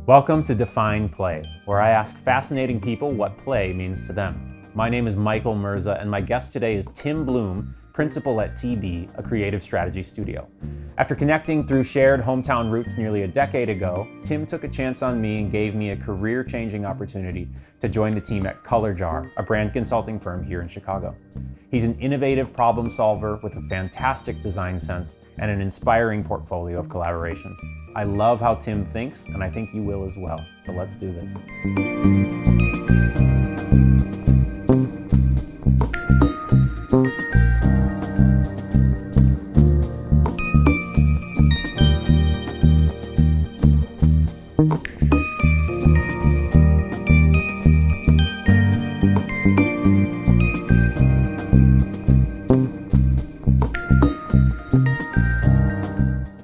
Welcome to Define Play, where I ask fascinating people what play means to them. My name is Michael Mirza, and my guest today is Timm Bloem, principal at TB, a creative strategy studio. After connecting through shared hometown roots nearly a decade ago, Timm took a chance on me and gave me a career-changing opportunity to join the team at Color Jar, a brand consulting firm here in Chicago. He's an innovative problem solver with a fantastic design sense and an inspiring portfolio of collaborations. I love how Timm thinks, and I think you will as well. So let's do this.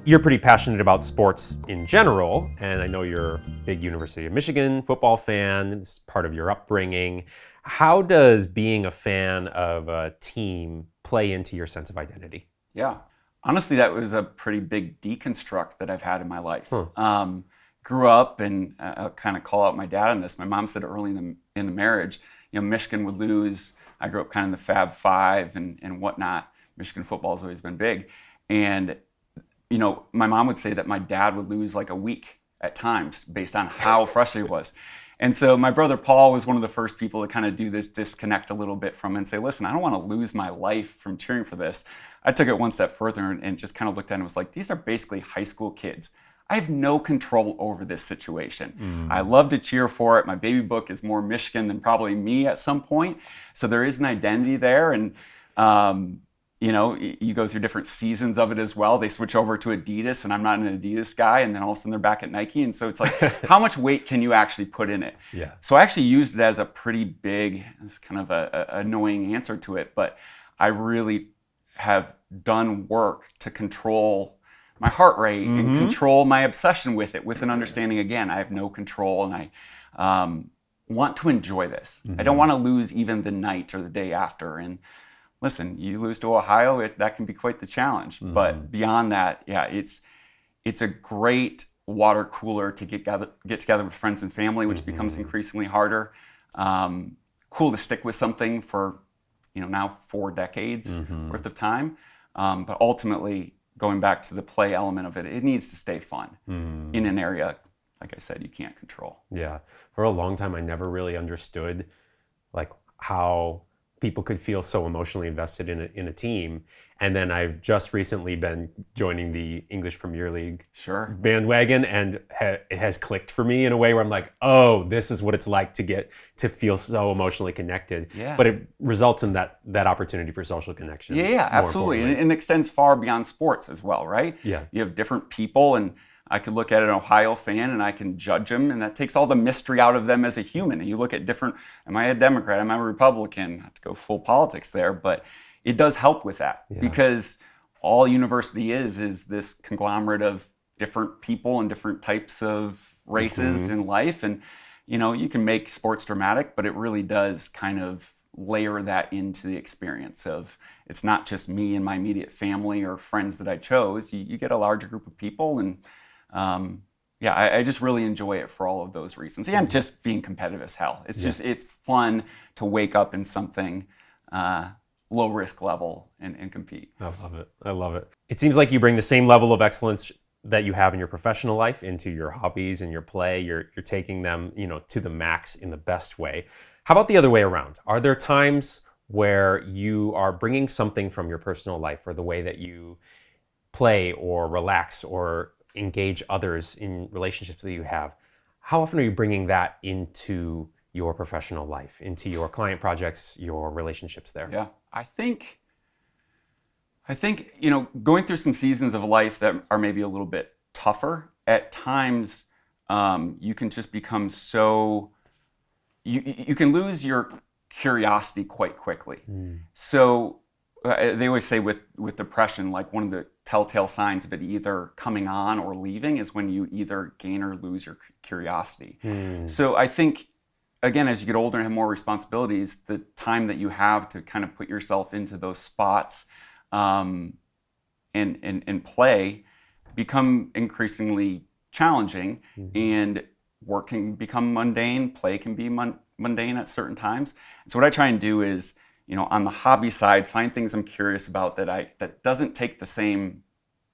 You're pretty passionate about sports in general, and I know you're a big University of Michigan football fan. It's part of your upbringing. How does being a fan of a team play into your sense of identity? Yeah, honestly, that was a pretty big deconstruct that I've had in my life. Grew up, and I'll kind of call out my dad on this. My mom said early in the marriage, Michigan would lose. I grew up kind of in the Fab Five and whatnot. Michigan football has always been big. And my mom would say that my dad would lose like a week at times based on how frustrated he was. And so my brother Paul was one of the first people to kind of do this disconnect a little bit from and say, listen, I don't want to lose my life from cheering for this. I took it one step further and just kind of looked at it and was like, these are basically high school kids. I have no control over this situation. I love to cheer for it. My baby book is more Michigan than probably me at some point. So there is an identity there. And you go through different seasons of it as well. They switch over to Adidas, and I'm not an Adidas guy, and then all of a sudden they're back at Nike. And so it's like, how much weight can you actually put in it? Yeah. So I actually used it as a pretty big, it's kind of a annoying answer to it, but I really have done work to control my heart rate and control my obsession with it, with an understanding, again, I have no control, and I want to enjoy this. I don't want to lose even the night or the day after. And listen, you lose to Ohio, that can be quite the challenge. But beyond that, yeah, it's a great water cooler to get together with friends and family, which becomes increasingly harder. Cool to stick with something for now 4 decades worth of time. But ultimately, going back to the play element of it, it needs to stay fun in an area, like I said, you can't control. Yeah. For a long time, I never really understood how people could feel so emotionally invested in a team. And then I've just recently been joining the English Premier League bandwagon, and it has clicked for me in a way where I'm like, oh, this is what it's like to feel so emotionally connected. Yeah. But it results in that opportunity for social connection. Yeah, absolutely. And it extends far beyond sports as well, right? Yeah. You have different people, and I could look at an Ohio fan and I can judge them, and that takes all the mystery out of them as a human. And you look at different, am I a Democrat? Am I a Republican? Not to go full politics there, but it does help with that because all university is this conglomerate of different people and different types of races in life. And, you can make sports dramatic, but it really does kind of layer that into the experience of, it's not just me and my immediate family or friends that I chose. You get a larger group of people, and I just really enjoy it for all of those reasons. And just being competitive as hell. It's just, it's fun to wake up in something low risk level and compete. I love it. It seems like you bring the same level of excellence that you have in your professional life into your hobbies and your play. You're taking them, to the max in the best way. How about the other way around? Are there times where you are bringing something from your personal life or the way that you play or relax or engage others in relationships that you have? How often are you bringing that into your professional life, into your client projects, your relationships there? Yeah, I think going through some seasons of life that are maybe a little bit tougher, at times you can just become so, you can lose your curiosity quite quickly. So they always say with depression, like one of the telltale signs of it either coming on or leaving is when you either gain or lose your curiosity. So I think, again, as you get older and have more responsibilities, the time that you have to kind of put yourself into those spots and play become increasingly challenging. And work can become mundane, play can be mundane at certain times. So what I try and do is, on the hobby side, find things I'm curious about that doesn't take the same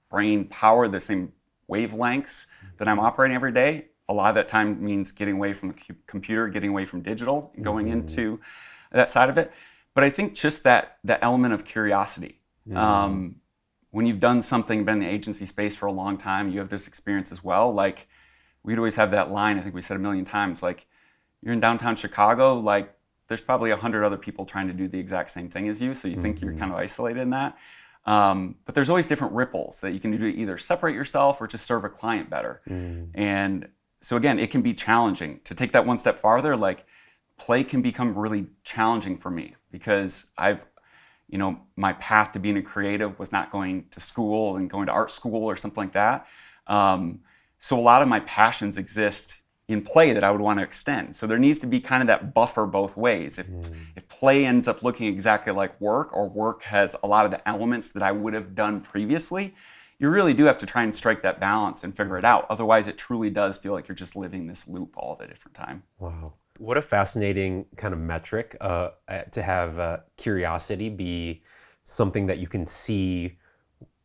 brain power, the same wavelengths that I'm operating every day. A lot of that time means getting away from the computer, getting away from digital, going into that side of it. But I think just that element of curiosity. When you've done something, been in the agency space for a long time, you have this experience as well. Like, we'd always have that line, I think we said a million times, like, you're in downtown Chicago, like, there's probably 100 other people trying to do the exact same thing as you, so you think you're kind of isolated in that. But there's always different ripples that you can do to either separate yourself or just serve a client better. And so again, it can be challenging. To take that one step farther, like, play can become really challenging for me because my path to being a creative was not going to school and going to art school or something like that. So a lot of my passions exist in play that I would want to extend. So there needs to be kind of that buffer both ways. If play ends up looking exactly like work, or work has a lot of the elements that I would have done previously, you really do have to try and strike that balance and figure it out. Otherwise, it truly does feel like you're just living this loop all the different time. Wow. What a fascinating kind of metric to have curiosity be something that you can see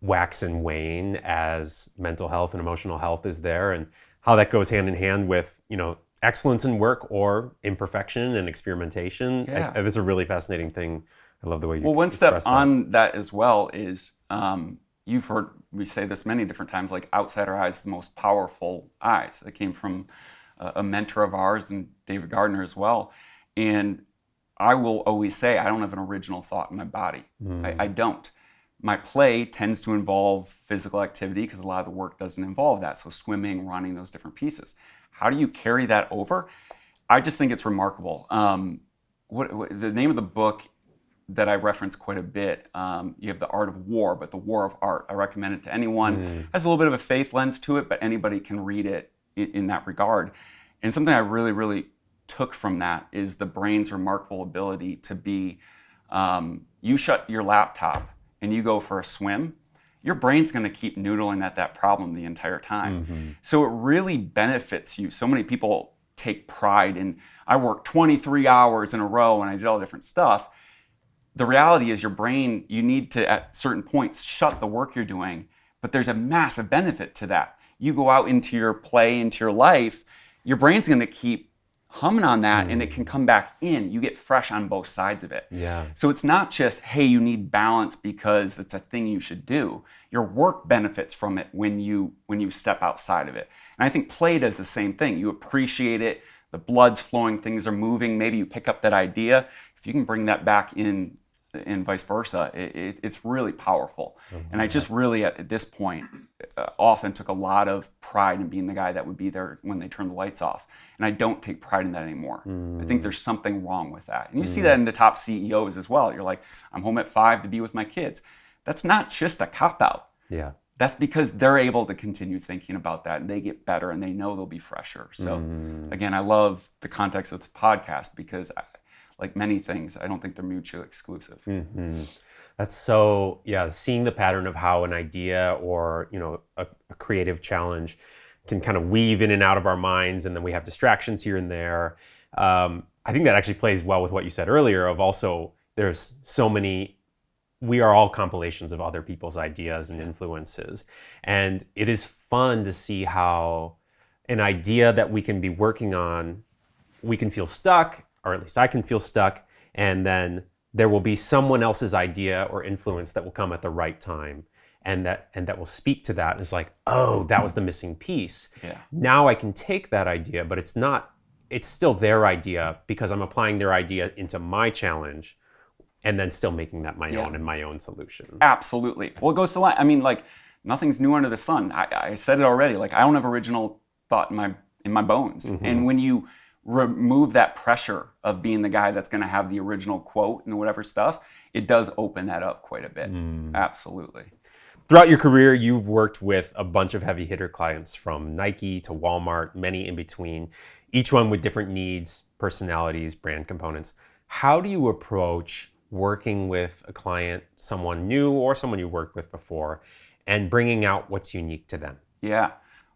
wax and wane as mental health and emotional health is there, and how that goes hand in hand with, excellence in work or imperfection and experimentation. Yeah. That's a really fascinating thing. I love the way you one step express that. on that as well is, you've heard me say this many different times, like, outsider eyes, the most powerful eyes. It came from a mentor of ours, and David Gardner as well. And I will always say, I don't have an original thought in my body. I don't. My play tends to involve physical activity because a lot of the work doesn't involve that. So swimming, running, those different pieces. How do you carry that over? I just think it's remarkable. The name of the book that I reference quite a bit, you have The Art of War, but The War of Art. I recommend it to anyone. It has a little bit of a faith lens to it, but anybody can read it in that regard. And something I really, really took from that is the brain's remarkable ability to be, you shut your laptop and you go for a swim, your brain's going to keep noodling at that problem the entire time. So it really benefits you. So many people take pride in, I worked 23 hours in a row and I did all different stuff. The reality is your brain, you need to, at certain points, shut the work you're doing, but there's a massive benefit to that. You go out into your play, into your life, your brain's going to keep humming on that, and it can come back in. You get fresh on both sides of it. Yeah. So it's not just, hey, you need balance because it's a thing you should do. Your work benefits from it when you step outside of it. And I think play does the same thing. You appreciate it, the blood's flowing, things are moving, maybe you pick up that idea. If you can bring that back in and vice versa, it's really powerful. And I just really, at this point, often took a lot of pride in being the guy that would be there when they turn the lights off. And I don't take pride in that anymore. I think there's something wrong with that. And you see that in the top CEOs as well. You're like, I'm home at 5 to be with my kids. That's not just a cop-out. Yeah. That's because they're able to continue thinking about that, and they get better, and they know they'll be fresher. So again, I love the context of the podcast because like many things, I don't think they're mutually exclusive. That's so, seeing the pattern of how an idea or, a creative challenge can kind of weave in and out of our minds, and then we have distractions here and there. I think that actually plays well with what you said earlier of also there's so many, we are all compilations of other people's ideas and influences. And it is fun to see how an idea that we can be working on, we can feel stuck, or at least I can feel stuck, and then there will be someone else's idea or influence that will come at the right time, and that will speak to that. And it's like, oh, that was the missing piece. Yeah. Now I can take that idea, but it's still their idea because I'm applying their idea into my challenge, and then still making that my own and my own solution. Absolutely. Well, it goes to line. I mean, like, nothing's new under the sun. I said it already. Like, I don't have original thought in my bones. And when you remove that pressure of being the guy that's going to have the original quote and whatever stuff, it does open that up quite a bit. Absolutely. Throughout your career, you've worked with a bunch of heavy hitter clients from Nike to Walmart, many in between, each one with different needs, personalities, brand components. How do you approach working with a client, someone new or someone you worked with before, and bringing out what's unique to them? Yeah.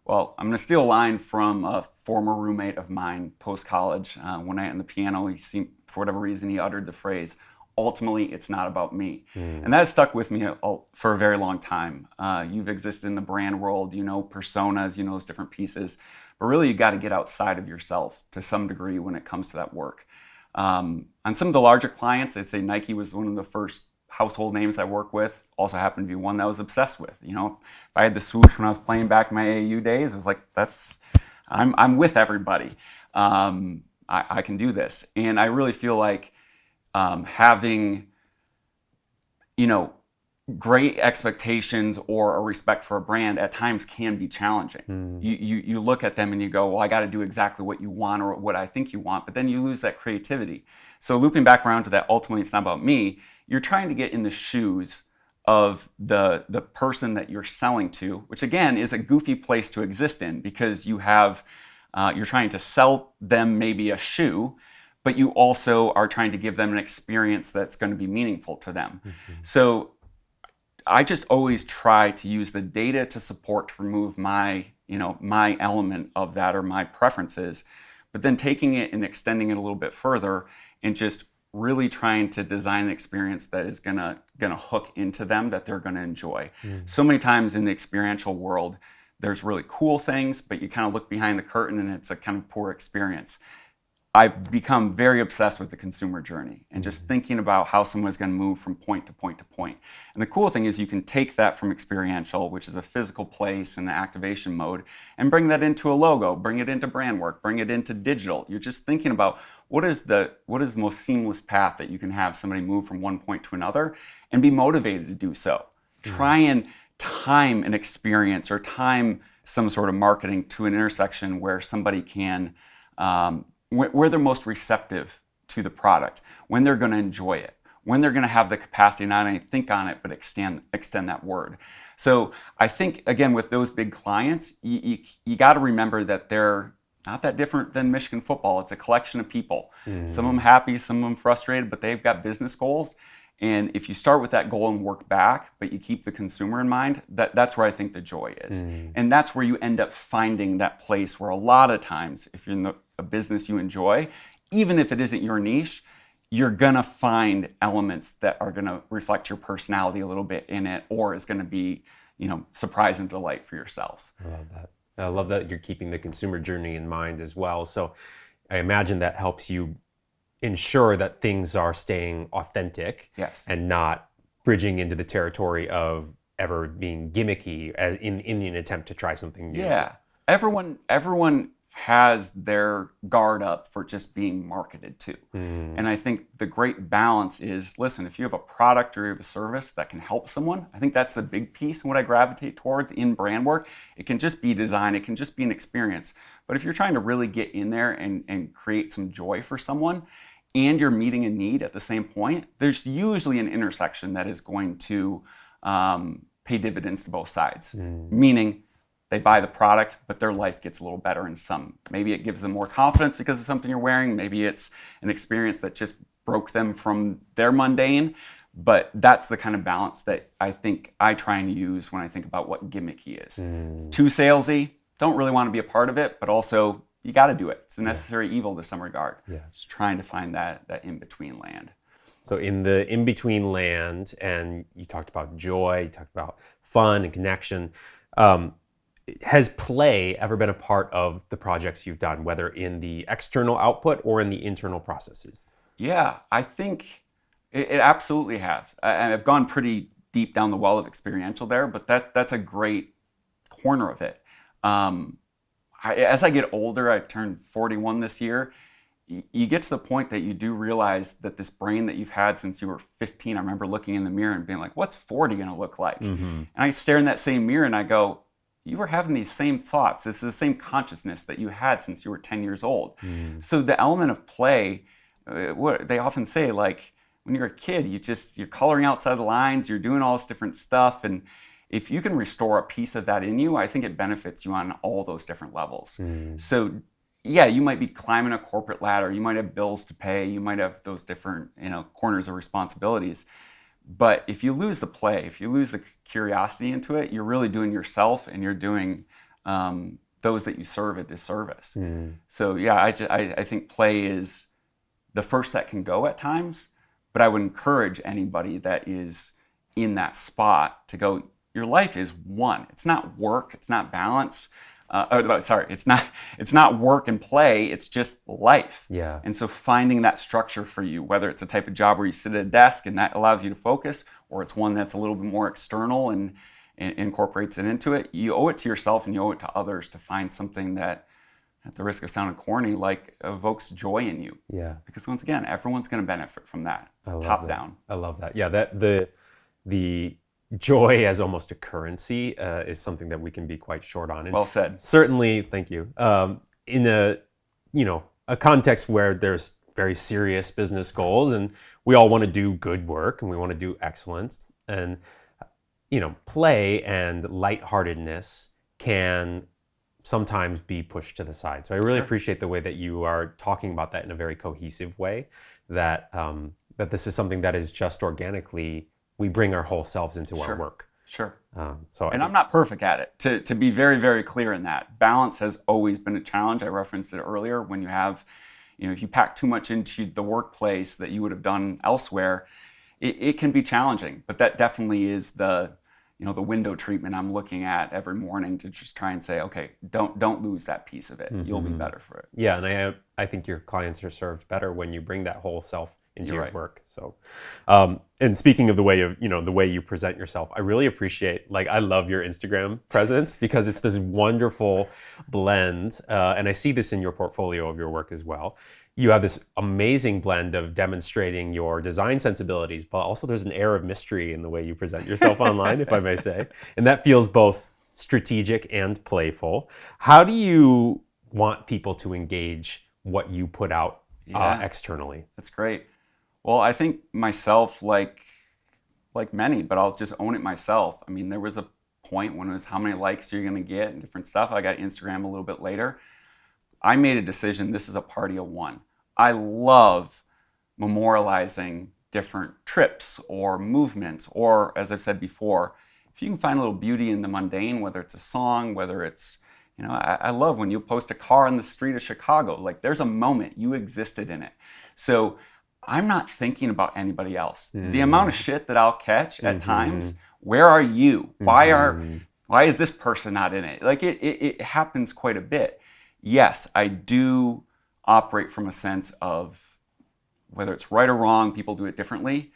Well, I'm going to steal a line from a former roommate of mine post-college. One night on the piano, for whatever reason, he uttered the phrase, "Ultimately, it's not about me." And that has stuck with me for a very long time. You've existed in the brand world, you know personas, you know those different pieces. But really, you got to get outside of yourself to some degree when it comes to that work. On some of the larger clients, I'd say Nike was one of the first household names I work with. Also happened to be one that I was obsessed with. You know, if I had the swoosh when I was playing back in my AAU days, it was like, I'm with everybody. I can do this. And I really feel like having, great expectations or a respect for a brand at times can be challenging. You look at them and you go, well, I got to do exactly what you want or what I think you want, but then you lose that creativity. So looping back around to that, ultimately it's not about me. You're trying to get in the shoes of the person that you're selling to, which again is a goofy place to exist in because you're trying to sell them maybe a shoe, but you also are trying to give them an experience that's going to be meaningful to them. So I just always try to use the data to support, to remove my element of that or my preferences, but then taking it and extending it a little bit further and just really trying to design an experience that is gonna hook into them, that they're gonna enjoy. So many times in the experiential world, there's really cool things, but you kind of look behind the curtain and it's a kind of poor experience. I've become very obsessed with the consumer journey and just thinking about how someone's going to move from point to point to point. And the cool thing is you can take that from experiential, which is a physical place and the activation mode, and bring that into a logo, bring it into brand work, bring it into digital. You're just thinking about what is the most seamless path that you can have somebody move from one point to another and be motivated to do so. Try and time an experience or time some sort of marketing to an intersection where somebody can where they're most receptive to the product, when they're going to enjoy it, when they're going to have the capacity not only think on it, but extend that word. So I think, again, with those big clients, you got to remember that they're not that different than Michigan football. It's a collection of people. Some of them happy, some of them frustrated, but they've got business goals. And if you start with that goal and work back, but you keep the consumer in mind, that's where I think the joy is. And that's where you end up finding that place where a lot of times, if you're in a business you enjoy, even if it isn't your niche, you're gonna find elements that are gonna reflect your personality a little bit in it, or is gonna be, surprise and delight for yourself. I love that. I love that you're keeping the consumer journey in mind as well. So I imagine that helps you ensure that things are staying authentic. Yes. And not bridging into the territory of ever being gimmicky in an attempt to try something new. Yeah. Everyone has their guard up for just being marketed to. And I think the great balance is, listen, if you have a product or you have a service that can help someone, I think that's the big piece and what I gravitate towards in brand work. It can just be design, it can just be an experience. But if you're trying to really get in there and create some joy for someone, and you're meeting a need at the same point, there's usually an intersection that is going to pay dividends to both sides. Meaning, they buy the product, but their life gets a little better in some. Maybe it gives them more confidence because of something you're wearing. Maybe it's an experience that just broke them from their mundane. But that's the kind of balance that I think I try and use when I think about what gimmicky is. Too salesy, don't really want to be a part of it, but also you got to do it. It's a necessary evil to some regard. Just trying to find that in-between land. So in the in-between land, and you talked about joy, you talked about fun and connection. Has play ever been a part of the projects you've done, whether in the external output or in the internal processes? Yeah, I think it absolutely has. And I've gone pretty deep down the well of experiential there, but that's a great corner of it. As I get older, I turned 41 this year, you get to the point that you do realize that this brain that you've had since you were 15, I remember looking in the mirror and being like, what's 40 going to look like? And I stare in that same mirror and I go, you were having these same thoughts. This is the same consciousness that you had since you were 10 years old. So the element of play, what they often say, like when you're a kid, you're coloring outside the lines, you're doing all this different stuff. And if you can restore a piece of that in you, I think it benefits you on all those different levels. So yeah, you might be climbing a corporate ladder. You might have bills to pay. You might have those different, corners of responsibilities. But if you lose the play, if you lose the curiosity into it, you're really doing yourself and you're doing those that you serve a disservice. So yeah, I think play is the first that can go at times, but I would encourage anybody that is in that spot to go, your life is one. It's not work, it's not balance. It's not work and play, it's just life. Yeah. And so finding that structure for you, whether it's a type of job where you sit at a desk and that allows you to focus, or it's one that's a little bit more external and incorporates it into it, you owe it to yourself and you owe it to others to find something that, at the risk of sounding corny, like evokes joy in you. Yeah. Because once again, everyone's going to benefit from that, top down. I love that. Yeah, that the joy as almost a currency is something that we can be quite short on. And well said. Certainly, thank you. In a context where there's very serious business goals, and we all want to do good work and we want to do excellence, and play and lightheartedness can sometimes be pushed to the side. So I really appreciate the way that you are talking about that in a very cohesive way. That this is something that is just organically, we bring our whole selves into our work. Sure. And I'm not perfect at it. To be very, very clear in that, balance has always been a challenge. I referenced it earlier. When you have, if you pack too much into the workplace that you would have done elsewhere, it can be challenging. But that definitely is the window treatment I'm looking at every morning to just try and say, okay, don't lose that piece of it. You'll be better for it. Yeah, and I think your clients are served better when you bring that whole self into your work. So, and speaking of the way you present yourself, I really appreciate, I love your Instagram presence because it's this wonderful blend, and I see this in your portfolio of your work as well. You have this amazing blend of demonstrating your design sensibilities, but also there's an air of mystery in the way you present yourself online, if I may say. And that feels both strategic and playful. How do you want people to engage what you put out externally? That's great. Well, I think myself, like many, but I'll just own it myself. I mean, there was a point when it was how many likes you're going to get and different stuff. I got Instagram a little bit later. I made a decision, this is a party of one. I love memorializing different trips or movements, or as I've said before, if you can find a little beauty in the mundane, whether it's a song, whether it's, I love when you post a car on the street of Chicago, there's a moment, you existed in it. So I'm not thinking about anybody else. The amount of shit that I'll catch at times, where are you? Why is this person not in it? It happens quite a bit. Yes, I do operate from a sense of whether it's right or wrong, people do it differently.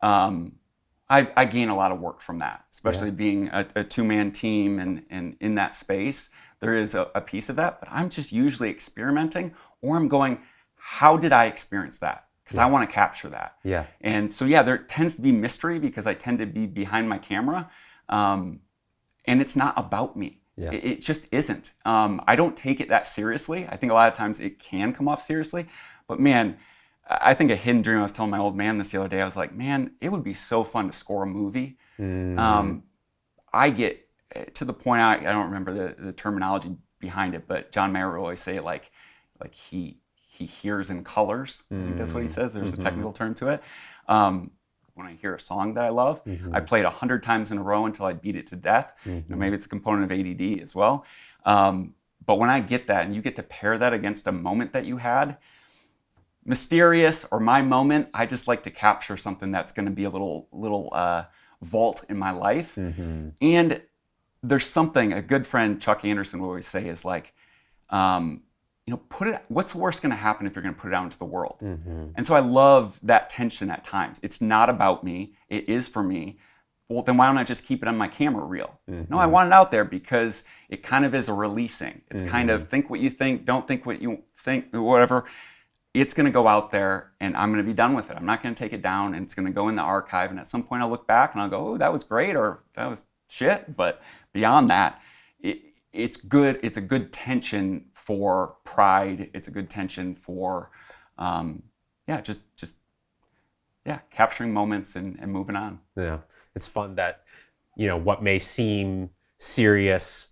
I gain a lot of work from that, especially being a two-man team and in that space. There is a piece of that, but I'm just usually experimenting, or I'm going, how did I experience that? Because I want to capture that. Yeah. And so, there tends to be mystery because I tend to be behind my camera, and it's not about me. Yeah. It just isn't. I don't take it that seriously. I think a lot of times it can come off seriously. But man, I think a hidden dream, I was telling my old man this the other day, I was like, man, it would be so fun to score a movie. I get to the point, I don't remember the terminology behind it, but John Mayer would always say like he hears in colors. I think that's what he says. There's a technical term to it. When I hear a song that I love, I play it 100 times in a row until I beat it to death. Maybe it's a component of ADD as well. But when I get that, and you get to pair that against a moment that you had, mysterious or my moment, I just like to capture something that's going to be a little vault in my life. And there's something, a good friend, Chuck Anderson, would always say is what's the worst going to happen if you're going to put it out into the world? And so I love that tension at times. It's not about me. It is for me. Well, then why don't I just keep it on my camera reel? No, I want it out there because it kind of is a releasing. It's kind of think what you think, don't think what you think, whatever. It's going to go out there and I'm going to be done with it. I'm not going to take it down, and it's going to go in the archive. And at some point I'll look back and I'll go, oh, that was great, or that was shit. But beyond that, it's good. It's a good tension for pride. It's a good tension for, capturing moments and moving on. Yeah, it's fun that, what may seem serious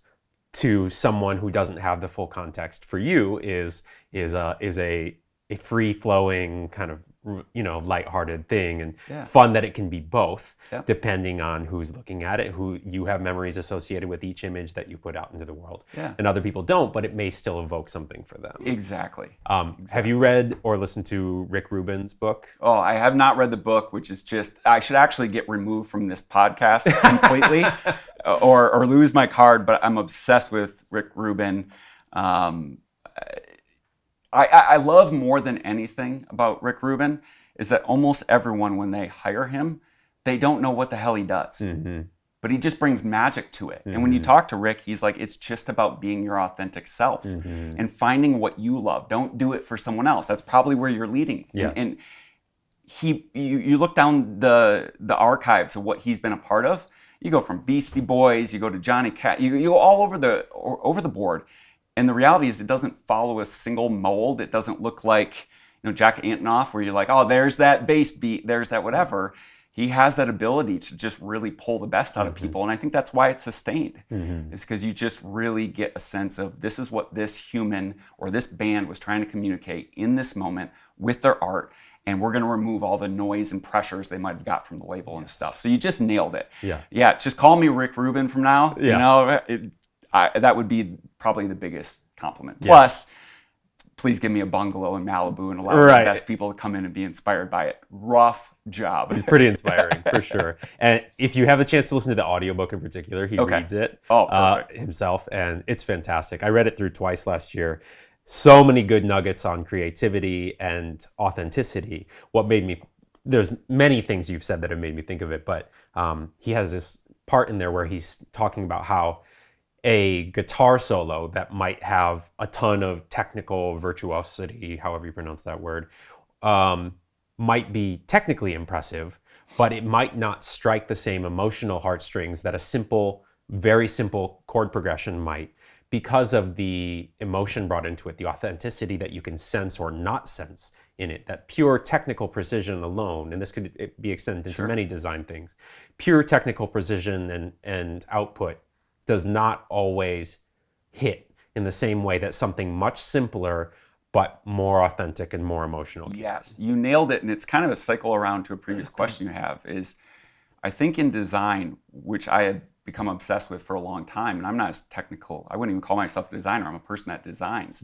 to someone who doesn't have the full context for you is a free flowing kind of lighthearted thing, and Yeah. fun that it can be both, Yeah. depending on who's looking at it, who you have memories associated with each image that you put out into the world. Yeah. And other people don't, but it may still evoke something for them. Exactly. Have you read or listened to Rick Rubin's book? Oh, I have not read the book, which is just, I should actually get removed from this podcast completely or lose my card, but I'm obsessed with Rick Rubin. I love more than anything about Rick Rubin is that almost everyone, when they hire him, they don't know what the hell he does. Mm-hmm. But he just brings magic to it. Mm-hmm. And when you talk to Rick, he's like, it's just about being your authentic self and finding what you love. Don't do it for someone else. That's probably where you're leading. Yeah. And you look down the archives of what he's been a part of. You go from Beastie Boys, you go to Johnny Cash, you go all over the board. And the reality is it doesn't follow a single mold. It doesn't look like, Jack Antonoff, where you're like, oh, there's that bass beat, there's that whatever. He has that ability to just really pull the best out of people. And I think that's why it's sustained. It's because you just really get a sense of this is what this human or this band was trying to communicate in this moment with their art. And we're going to remove all the noise and pressures they might have got from the label and stuff. So you just nailed it. Yeah. Just call me Rick Rubin from now. Yeah. That would be probably the biggest compliment. Plus, please give me a bungalow in Malibu and allow the best people to come in and be inspired by it. Rough job. It's pretty inspiring, for sure. And if you have a chance to listen to the audiobook in particular, he reads it himself, and it's fantastic. I read it through twice last year. So many good nuggets on creativity and authenticity. There's many things you've said that have made me think of it, but he has this part in there where he's talking about how a guitar solo that might have a ton of technical virtuosity, however you pronounce that word, might be technically impressive, but it might not strike the same emotional heartstrings that a very simple chord progression might, because of the emotion brought into it, the authenticity that you can sense or not sense in it, that pure technical precision alone, and this could be extended into many design things, pure technical precision and output does not always hit in the same way that something much simpler but more authentic and more emotional. Yes, you nailed it. And it's kind of a cycle around to a previous question you have is, I think in design, which I had become obsessed with for a long time, and I'm not as technical, I wouldn't even call myself a designer, I'm a person that designs,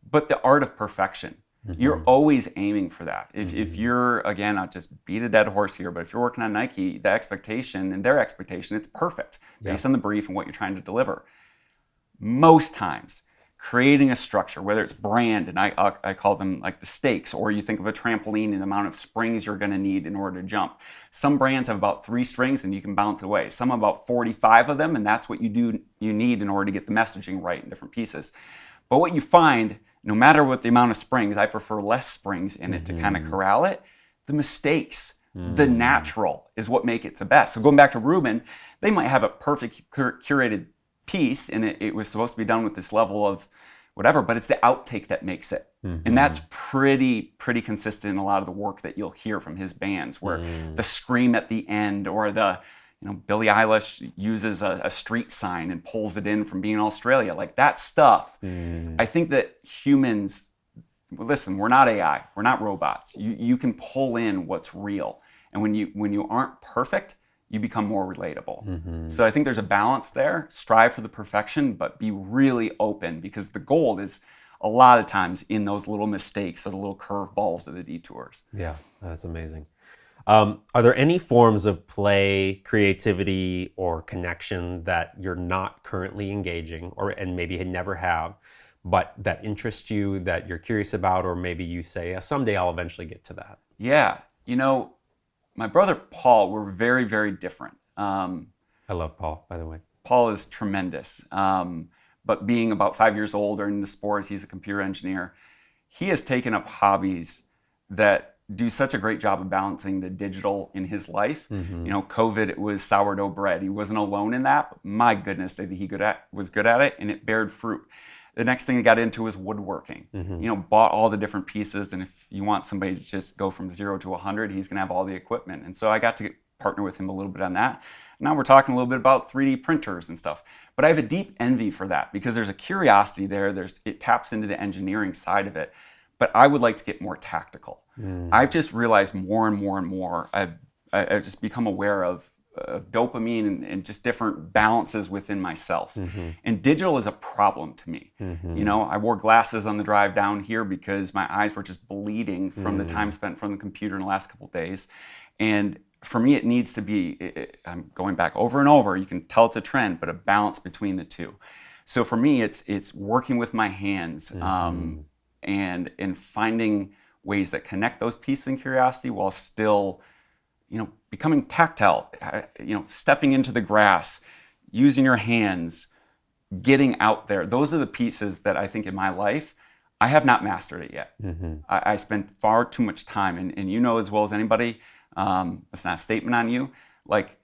but the art of perfection. You're always aiming for that. If you're, again, I'll just beat a dead horse here, but if you're working on Nike, the expectation and their expectation, it's perfect based on the brief and what you're trying to deliver. Most times, creating a structure, whether it's brand, and I call them like the stakes, or you think of a trampoline and the amount of springs you're going to need in order to jump. Some brands have about 3 strings and you can bounce away. Some have about 45 of them, and that's what you need in order to get the messaging right in different pieces. But what you find, no matter what the amount of springs, I prefer less springs in it to kind of corral it. The mistakes, the natural is what make it the best. So going back to Rubin, they might have a perfect curated piece and it was supposed to be done with this level of whatever, but it's the outtake that makes it. And that's pretty consistent in a lot of the work that you'll hear from his bands, where the scream at the end, or the, Billie Eilish uses a street sign and pulls it in from being in Australia, like that stuff. I think that humans, listen, we're not AI, we're not robots. You can pull in what's real. And when you aren't perfect, you become more relatable. So I think there's a balance there. Strive for the perfection, but be really open, because the gold is a lot of times in those little mistakes or the little curveballs or the detours. Yeah, that's amazing. Are there any forms of play, creativity, or connection that you're not currently engaging, and maybe never have, but that interest you, that you're curious about, or maybe you say, someday I'll eventually get to that? Yeah, my brother Paul, we're very, very different. I love Paul, by the way. Paul is tremendous. But being about 5 years older in the sports, he's a computer engineer. He has taken up hobbies that do such a great job of balancing the digital in his life. COVID, it was sourdough bread. He wasn't alone in that, but my goodness, that he was good at it, and it bared fruit. The next thing he got into was woodworking. Bought all the different pieces, and if you want somebody to just go from 0 to 100, he's gonna have all the equipment. And so I got to partner with him a little bit on that. Now we're talking a little bit about 3D printers and stuff. But I have a deep envy for that, because there's a curiosity there. It taps into the engineering side of it. but I would like to get more tactical. I've just realized more and more and more, I've just become aware of dopamine and just different balances within myself. And digital is a problem to me. You know, I wore glasses on the drive down here because my eyes were just bleeding from the time spent from the computer in the last couple of days. And for me, it needs to be, I'm going back over and over, you can tell it's a trend, but a balance between the two. So for me, it's working with my hands and finding ways that connect those pieces and curiosity while still, you know, becoming tactile, you know, stepping into the grass, using your hands, getting out there. Those are the pieces that I think in my life, I have not mastered it yet. I spent far too much time, and you know as well as anybody, it's not a statement on you, like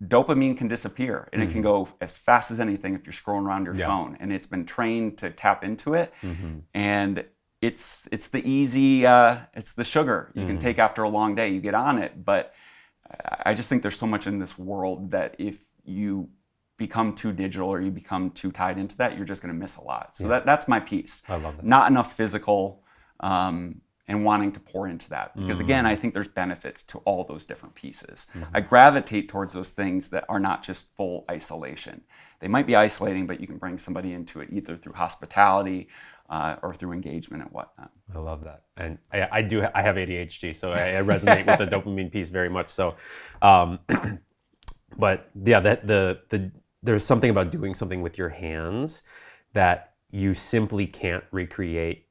dopamine can disappear and it can go as fast as anything if you're scrolling around your phone, and it's been trained to tap into it. And it's the easy, it's the sugar you can take after a long day. You get on it, but I just think there's so much in this world that if you become too digital or you become too tied into that, you're just going to miss a lot. So that's my piece. I love that. Not enough physical and wanting to pour into that. Because again, I think there's benefits to all those different pieces. I gravitate towards those things that are not just full isolation. They might be isolating, but you can bring somebody into it either through hospitality or through engagement and whatnot. I love that. And I have ADHD, so I resonate with the dopamine piece very much so. But yeah, there's something about doing something with your hands that you simply can't recreate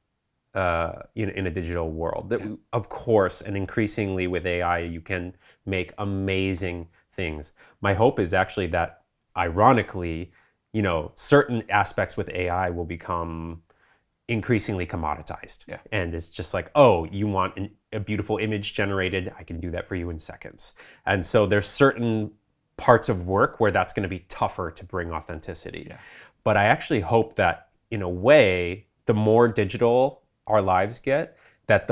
in a digital world. Of course, and increasingly with AI, you can make amazing things. My hope is actually that, ironically, you know, certain aspects with AI will become increasingly commoditized. And it's just like, oh, you want a beautiful image generated, I can do that for you in seconds. And so there's certain parts of work where that's going to be tougher to bring authenticity. But I actually hope that, in a way, the more digital our lives get, that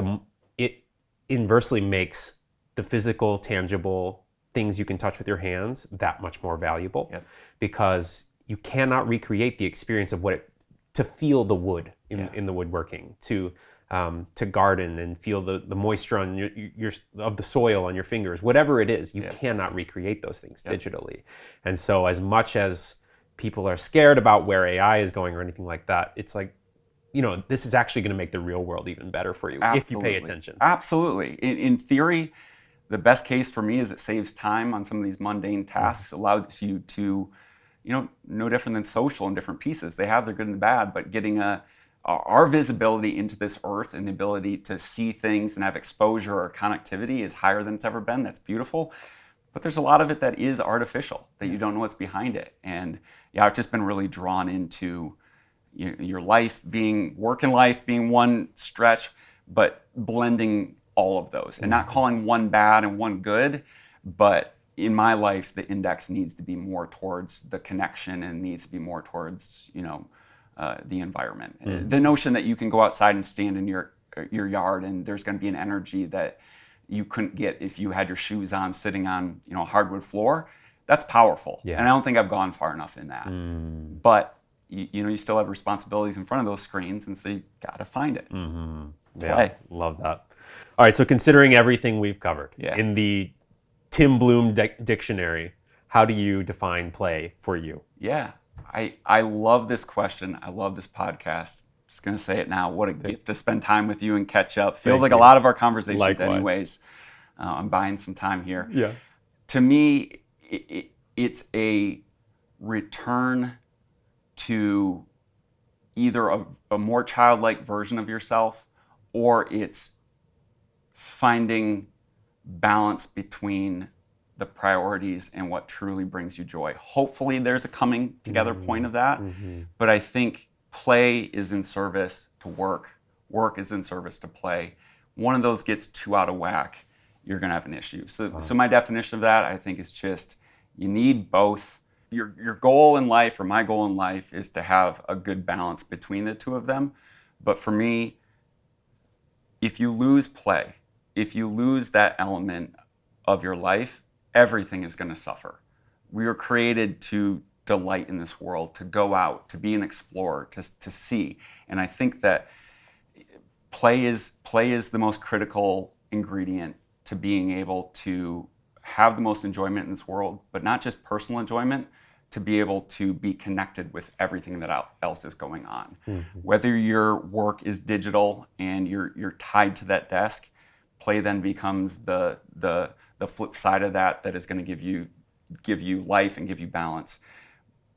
it inversely makes the physical, tangible things you can touch with your hands that much more valuable. Because you cannot recreate the experience of to feel the wood in the woodworking, to garden and feel the moisture on your of the soil on your fingers, whatever it is. You cannot recreate those things digitally. And so, as much as people are scared about where AI is going or anything like that, it's like, you know, this is actually going to make the real world even better for you if you pay attention. Absolutely. In theory, the best case for me is it saves time on some of these mundane tasks, allows you to, you know, no different than social in different pieces. They have their good and bad, but getting our visibility into this earth and the ability to see things and have exposure or connectivity is higher than it's ever been. That's beautiful. But there's a lot of it that is artificial, that you don't know what's behind it. And yeah, I've just been really drawn into your life being, work and life being one stretch, but blending all of those and not calling one bad and one good. But in my life, the index needs to be more towards the connection and needs to be more towards, you know, the environment. The notion that you can go outside and stand in your yard and there's going to be an energy that you couldn't get if you had your shoes on sitting on, you know, a hardwood floor, that's powerful. And I don't think I've gone far enough in that. But you know, you still have responsibilities in front of those screens, and so you got to find it. Yeah, love that. All right, so considering everything we've covered, in the Timm Bloem dictionary, how do you define play for you? Yeah, I love this question. I love this podcast. Just going to say it now. What a gift to spend time with you and catch up. Feels like a lot of our conversations anyways. I'm buying some time here. To me, it's a return to either a more childlike version of yourself, or it's finding balance between the priorities and what truly brings you joy. Hopefully there's a coming together point of that, but I think play is in service to work. Work is in service to play. One of those gets too out of whack, you're gonna have an issue. So my definition of that, I think, is just you need both. Your goal in life, or my goal in life, is to have a good balance between the two of them. But for me, if you lose play, if you lose that element of your life, everything is going to suffer. We were created to delight in this world, to go out, to be an explorer, to see. And I think that play is the most critical ingredient to being able to have the most enjoyment in this world, but not just personal enjoyment, to be able to be connected with everything that else is going on. Mm-hmm. Whether your work is digital and you're tied to that desk, play then becomes the flip side of that is going to give you life and give you balance.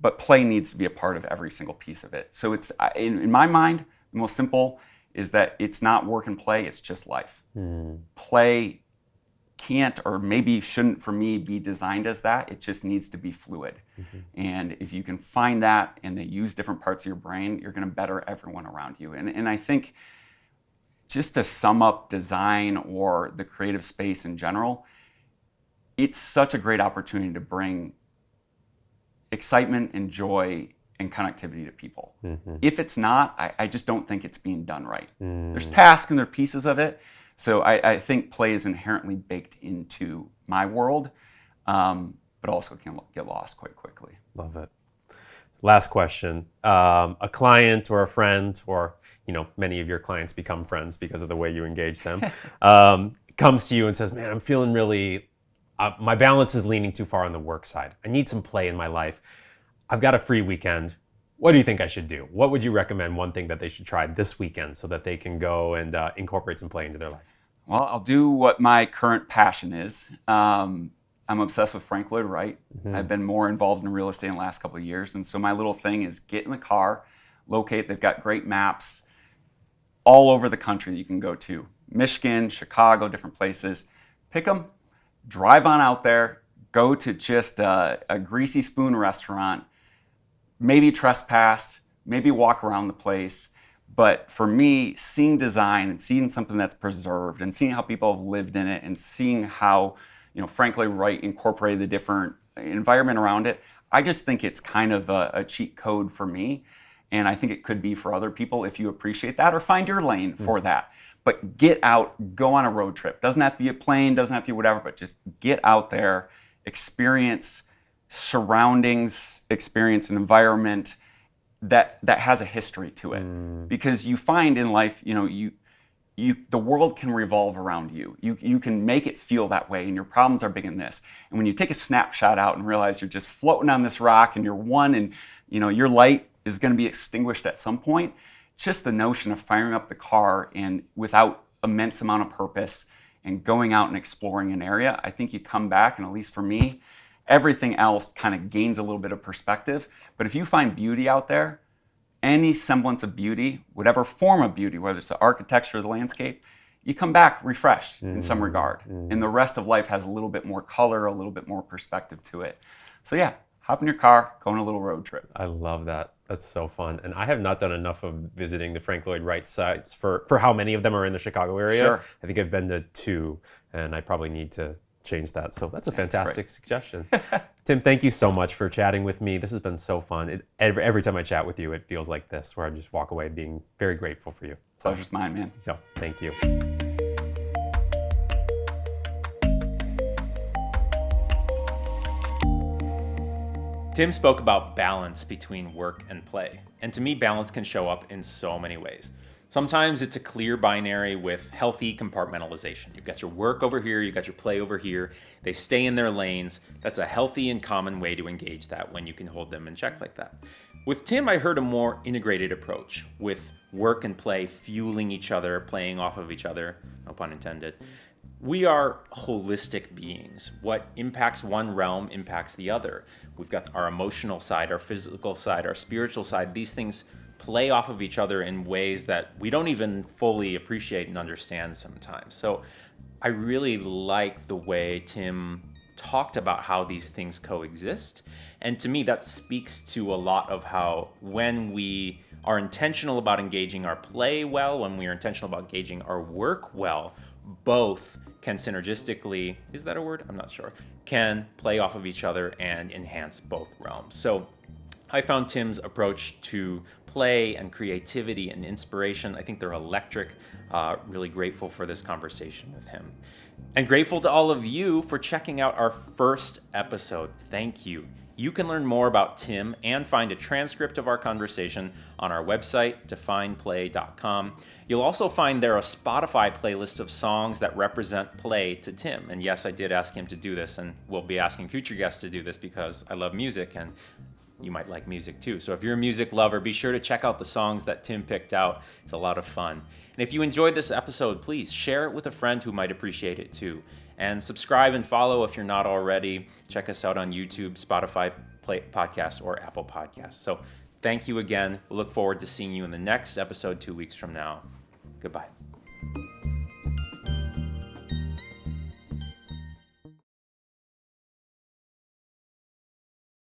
But play needs to be a part of every single piece of it. So it's in my mind, the most simple is that it's not work and play, it's just life. Mm. Play can't, or maybe shouldn't for me, be designed as that. It just needs to be fluid. Mm-hmm. And if you can find that and they use different parts of your brain, you're going to better everyone around you. And I think, just to sum up design or the creative space in general, it's such a great opportunity to bring excitement and joy and connectivity to people. Mm-hmm. If it's not, I just don't think it's being done right. Mm. There's tasks and there are pieces of it. So I think play is inherently baked into my world, but also can get lost quite quickly. Love it. Last question. A client or a friend, or many of your clients become friends because of the way you engage them, comes to you and says, man, I'm feeling really, my balance is leaning too far on the work side. I need some play in my life. I've got a free weekend. What do you think I should do? What would you recommend one thing that they should try this weekend so that they can go and incorporate some play into their life? Well, I'll do what my current passion is. I'm obsessed with Frank Lloyd Wright. Mm-hmm. I've been more involved in real estate in the last couple of years. And so my little thing is get in the car, locate, they've got great maps all over the country that you can go to. Michigan, Chicago, different places. Pick them, drive on out there, go to just a Greasy Spoon restaurant, maybe trespass, maybe walk around the place. But for me, seeing design and seeing something that's preserved and seeing how people have lived in it and seeing how, Frank Lloyd Wright incorporated the different environment around it, I just think it's kind of a cheat code for me. And I think it could be for other people if you appreciate that, or find your lane for that. But get out, go on a road trip. Doesn't have to be a plane, doesn't have to be whatever, but just get out there, experience surroundings, experience an environment that has a history to it. Because you find in life, the world can revolve around you. You can make it feel that way, and your problems are big in this. And when you take a snapshot out and realize you're just floating on this rock and you're one, and your light is going to be extinguished at some point, just the notion of firing up the car and without immense amount of purpose and going out and exploring an area, I think you come back, and at least for me, everything else kind of gains a little bit of perspective. But if you find beauty out there, any semblance of beauty, whatever form of beauty, whether it's the architecture or the landscape, you come back refreshed in some regard. And the rest of life has a little bit more color, a little bit more perspective to it. So yeah, hop in your car, go on a little road trip. I love that. That's so fun. And I have not done enough of visiting the Frank Lloyd Wright sites for how many of them are in the Chicago area. Sure. I think I've been to 2, and I probably need to change that. So that's a fantastic suggestion. Timm, thank you so much for chatting with me. This has been so fun. Every time I chat with you, it feels like this, where I just walk away being very grateful for you. Pleasure's mine, man. So thank you. Timm spoke about balance between work and play. And to me, balance can show up in so many ways. Sometimes it's a clear binary with healthy compartmentalization. You've got your work over here, you've got your play over here. They stay in their lanes. That's a healthy and common way to engage that when you can hold them in check like that. With Timm, I heard a more integrated approach with work and play fueling each other, playing off of each other, no pun intended. We are holistic beings. What impacts one realm impacts the other. We've got our emotional side, our physical side, our spiritual side. These things play off of each other in ways that we don't even fully appreciate and understand sometimes. So I really like the way Timm talked about how these things coexist. And to me, that speaks to a lot of how when we are intentional about engaging our play well, when we are intentional about engaging our work well, both can synergistically, is that a word? I'm not sure, can play off of each other and enhance both realms. So I found Timm's approach to play and creativity and inspiration, I think they're electric. Really grateful for this conversation with him. And grateful to all of you for checking out our first episode. Thank you. You can learn more about Timm and find a transcript of our conversation on our website, defineplay.com. You'll also find there a Spotify playlist of songs that represent play to Timm. And yes, I did ask him to do this, and we'll be asking future guests to do this because I love music, and you might like music too. So if you're a music lover, be sure to check out the songs that Timm picked out. It's a lot of fun. And if you enjoyed this episode, please share it with a friend who might appreciate it too. And subscribe and follow if you're not already. Check us out on YouTube, Spotify Podcast, or Apple Podcasts. So thank you again. We'll look forward to seeing you in the next episode 2 weeks from now. Goodbye.